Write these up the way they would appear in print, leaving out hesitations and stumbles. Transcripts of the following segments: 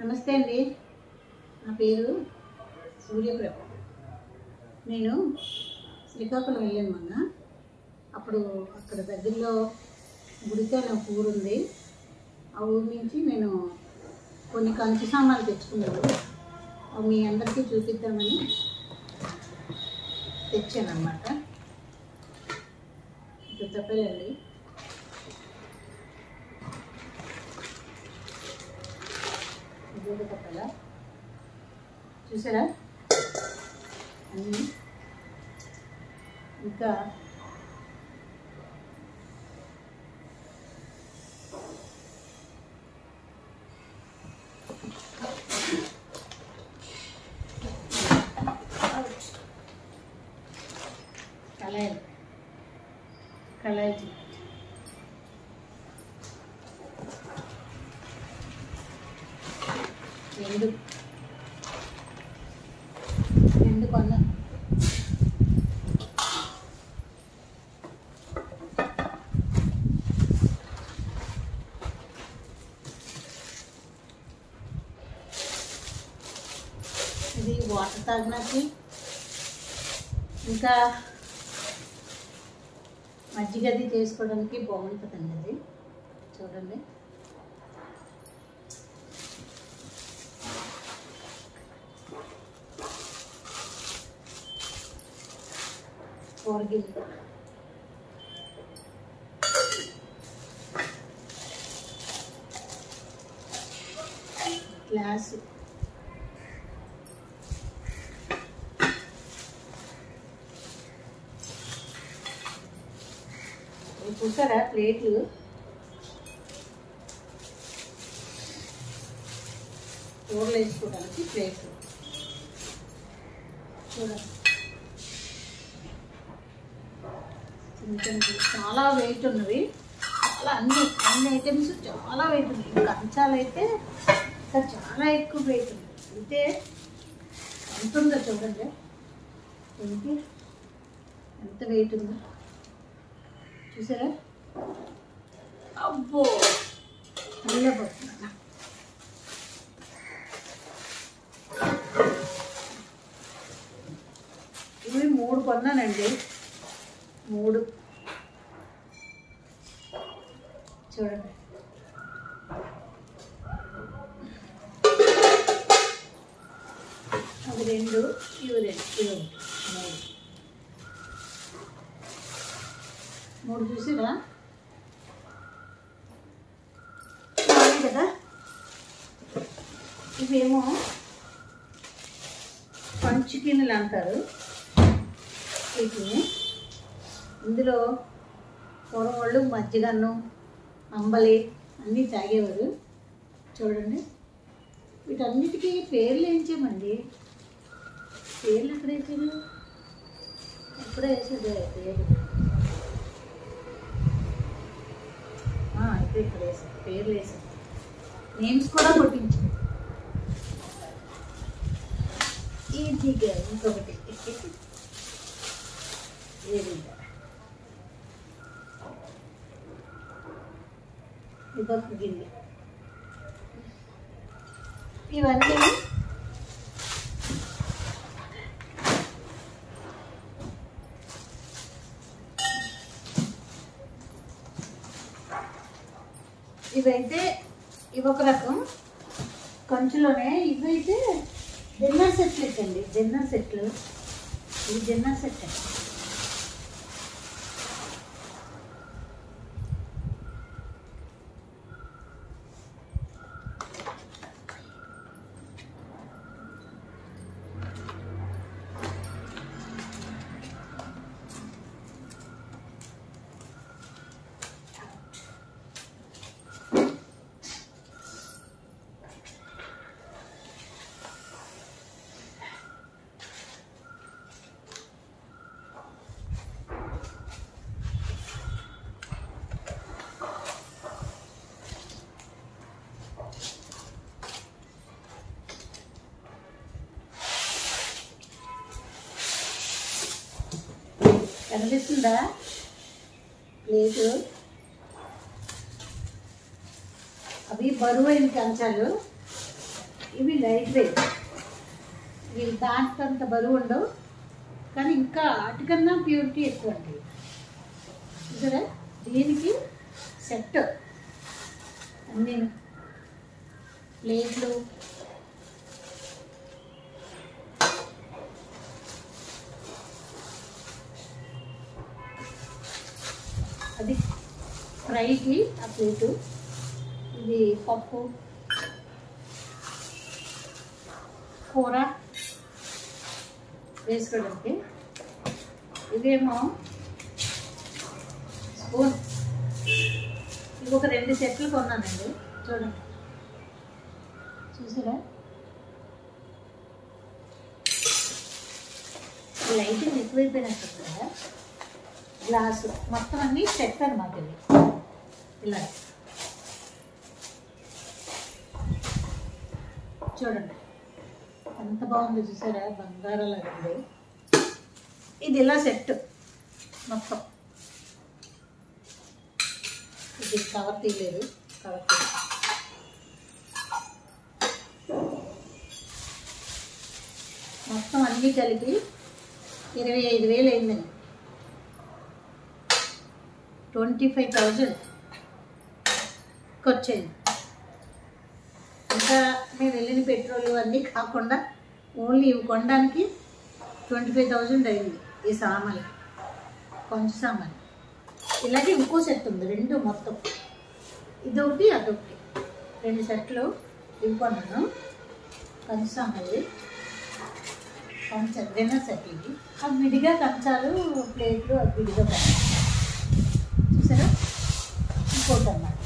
నమస్తే అండి. నా పేరు సూర్యప్రభ. నేను శ్రీకాకుళం వెళ్ళాను మొన్న. అప్పుడు అక్కడ దగ్గరలో గుడికి అనే ఒక ఊరు ఉంది. ఆ ఊరు నుంచి నేను కొన్ని కంచు సామాన్లు తెచ్చుకున్నాను. అవి మీ అందరికీ చూపిద్దామని తెచ్చాను అన్నమాట. ఇది చెప్పలేండి. కప్పల చూసారా అన్నీ. ఇంకా కళాయి రెండు కొన్నా. ఇది వాటర్ తాగడానికి, ఇంకా మజ్జిగది చేసుకోవడానికి బాగుంటుందండి. అది చూడండి. కూరగిన్నె, గ్లాసు, చూసారా ప్లేట్లు. కూరలు వేసుకోవడానికి ప్లేట్లు చూడండి. చాలా వెయిట్ ఉన్నవి. చాలా అన్ని ఐటమ్స్ చాలా వెయిట్ ఉంది. కంచాలు అయితే ఇంకా చాలా ఎక్కువ వెయిట్ ఉంది. అయితే ఎంత ఉందో చూడండి. ఏంటి ఎంత వెయిట్ ఉందో చూసారా. అబ్బో వెళ్ళబోతున్నా. ఇవి 3 కొన్నానండి. 3 చూడండి. అది 2, ఇవి 2, 3 చూసిరా కదా. ఇవేమో పంచుకిన్నులు అంటారు వీటిని. ఇందులో పూర్వం వాళ్ళు మజ్జిగన్నం, అంబలి అన్నీ తాగేవారు. చూడండి. వీటన్నిటికీ పేర్లు వేయించామండి. పేర్లు ఎక్కడ వేసారు? ఎప్పుడో వేసాడు పేరు. అయితే ఇక్కడ వేసారు, పేర్లు వేసారు, నేమ్స్ కూడా కొట్టించారు. ఈజీగా ఇంకొకటి ఇదొక గిన్నె. ఇవన్నీ ఇవైతే ఇవొక రకం కంచులోనే. ఇవైతే డిన్నర్ సెట్లు ఇచ్చండి. డిన్నర్ సెట్లు. ఇది డిన్నర్ సెట్ అండి. కనిపిస్తుందా ప్లేటు? అవి బరువైన కంచాలు. ఇవి లైట్ వెయిట్, ఇవి దాంట్లో బరువు ఉండవు, కానీ ఇంకా వాటికన్నా ప్యూరిటీ ఎక్కువ అండి. ఇక్కడ దీనికి సెట్ అన్నీ ప్లేట్లు, అది ఫ్రైకి ఆ ప్లేటు, ఇది పప్పు కూర వేసుకోవడానికి, ఇదేమో స్పూన్. ఇవి ఒక 2 సెట్లు కొన్నానండి. చూడండి, చూసారా లైటింగ్ ఎక్కువైపోయినట్టు కదా. గ్లాసు మొత్తం అన్నీ సెట్ అన్నమాట. ఇవి ఇలా చూడండి ఎంత బాగుంది చూసారా, బంగారాలాగా ఉంది. ఇది ఇలా సెట్ మొత్తం. ఇది కవర్ తీయలేదు, కవర్ మొత్తం అన్నీ కలిపి 25,000 అయిందండి. 25,000 ఖర్చయింది. ఇంకా మేము వెళ్ళిన పెట్రోల్ అన్నీ కాకుండా ఓన్లీ ఇవి కొనడానికి 25,000 అయింది. ఈ సామాన్లు, కొంచెం సామాన్లు. ఇలాగే ఇంకో సెట్ ఉంది, 2 మొత్తం, ఇదొకటి అదొకటి, 2 సెట్లు ఇవి కొన్నాను. కంచాలు, కంచాలు డిన్నర్ సెట్ ఇవి. అవి విడిగా కంచాలు ప్లేట్లు అవి విడిగా కొన్నాను. చూసారా, ఇంకోటి అన్నమాట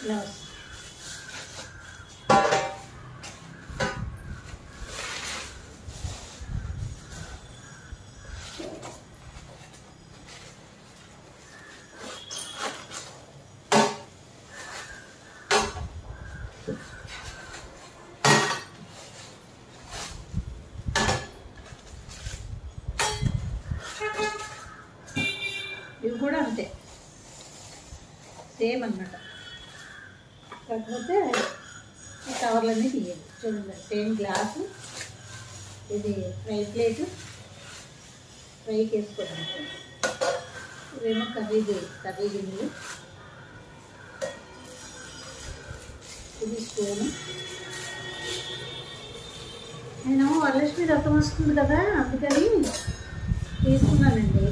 ఇలా వస్తుంది. ఇవి కూడా అంతే, సేమ్ అన్నమాట. కాకపోతే ఈ కవర్లన్నీ తీయాలి. చూడండి, సేమ్ గ్లాసు, ఇది ఫ్రై ప్లేటు, ఫ్రైకి వేసుకోవడానికి. ఇవేమో కర్రీ గిన్నెలు, ఇది స్పూను. నేను వరలక్ష్మి వ్రతం వస్తుంది కదా, అందుకని తీసుకున్నానండి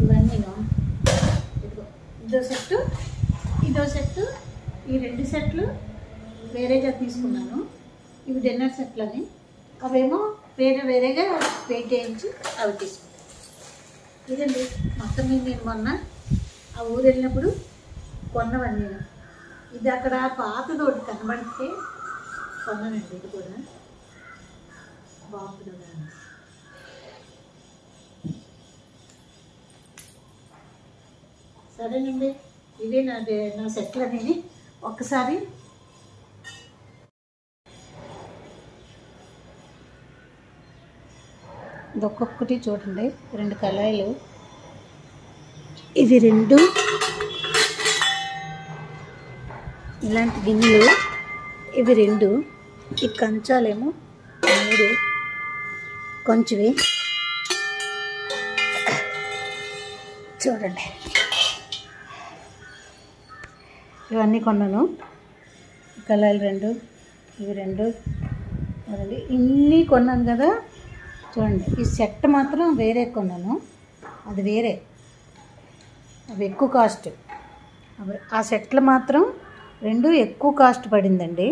ఇవన్నీ. ఇదో సెట్టు, ఇదో సెట్టు, ఈ 2 సెట్లు వేరేగా తీసుకున్నాను. ఇవి డిన్నర్ సెట్లని, అవేమో వేరేగా వెయిట్ చేయించి అవి తీసుకున్నాను. ఇదండి మొత్తం మీద నేను మొన్న ఆ ఊరు వెళ్ళినప్పుడు కొన్నవన్నీ నేను. ఇది అక్కడ పాతది ఒకటి కనబడితే కొన్నానండి. ఇది కూడా బాగుంటుంది కదా. సరేనండి, ఇదే నా సెట్లు అనేది. ఒక్కసారి ఇది ఒక్కొక్కటి చూడండి. 2 కళాయిలు, ఇవి 2 ఇలాంటి గిన్నెలు, ఇవి 2. ఈ కంచాలేమో 3 కొంచెవి. చూడండి, ఇవన్నీ కొన్నాను. కళాయిలు 2, ఇవి 2, ఇన్ని కొన్నాను కదా. చూడండి, ఈ సెట్ మాత్రం వేరే కొన్నాను, అది వేరే, అవి ఎక్కువ కాస్ట్. ఆ సెట్లు మాత్రం 2 ఎక్కువ కాస్ట్ పడిందండి.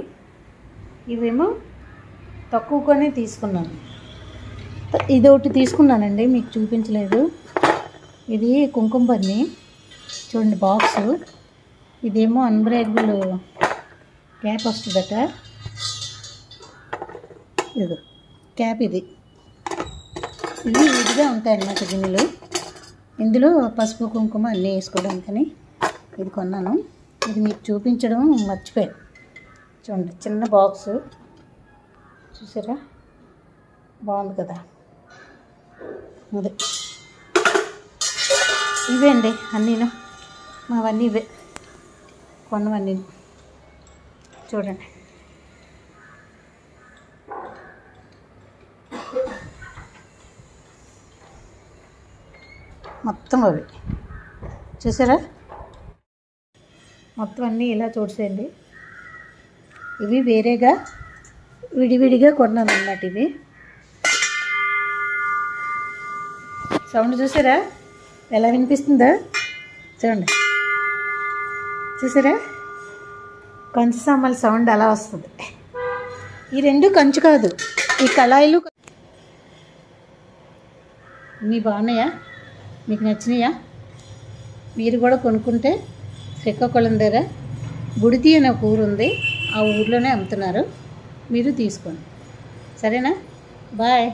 ఇవేమో తక్కువగానే తీసుకున్నాను. ఇదొకటి తీసుకున్నానండి, మీకు చూపించలేదు. ఇది కుంకుమ బన్ని చూడండి బాక్సు. ఇదేమో అన్బ్రేకబుల్ క్యాప్ వస్తుందట. ఇది క్యాప్, ఇది విడిగా ఉంటాయి అన్నమాట గిన్నెలు. ఇందులో పసుపు కుంకుమ అన్నీ వేసుకోవడానికని ఇది కొన్నాను. ఇది మీకు చూపించడం మర్చిపోయాను. చూడండి, చిన్న బాక్సు చూసారా, బాగుంది కదా. అదే ఇవే అండి అన్నీను, మావన్నీ ఇవే కొన్నవన్నీ చూడండి. మొత్తం అవి చూసారా, మొత్తం అన్నీ ఇలా చూసేయండి. ఇవి వేరేగా విడివిడిగా కొన్నాను అన్నమాట. ఇవి సౌండ్ చూసారా ఎలా వినిపిస్తుందా, చూడండి. చూసారా కంచు సామాన్ల సౌండ్ అలా వస్తుంది. ఈ రెండు కంచు కాదు, ఈ కళాయిలు. ఇవి బాగున్నాయా, మీకు నచ్చినాయా? మీరు కూడా కొనుక్కుంటే శ్రీకాకుళం దగ్గర గుడితి అనే ఒక ఊరు ఉంది, ఆ ఊర్లోనే అమ్ముతున్నారు. మీరు తీసుకోండి. సరేనా? బాయ్.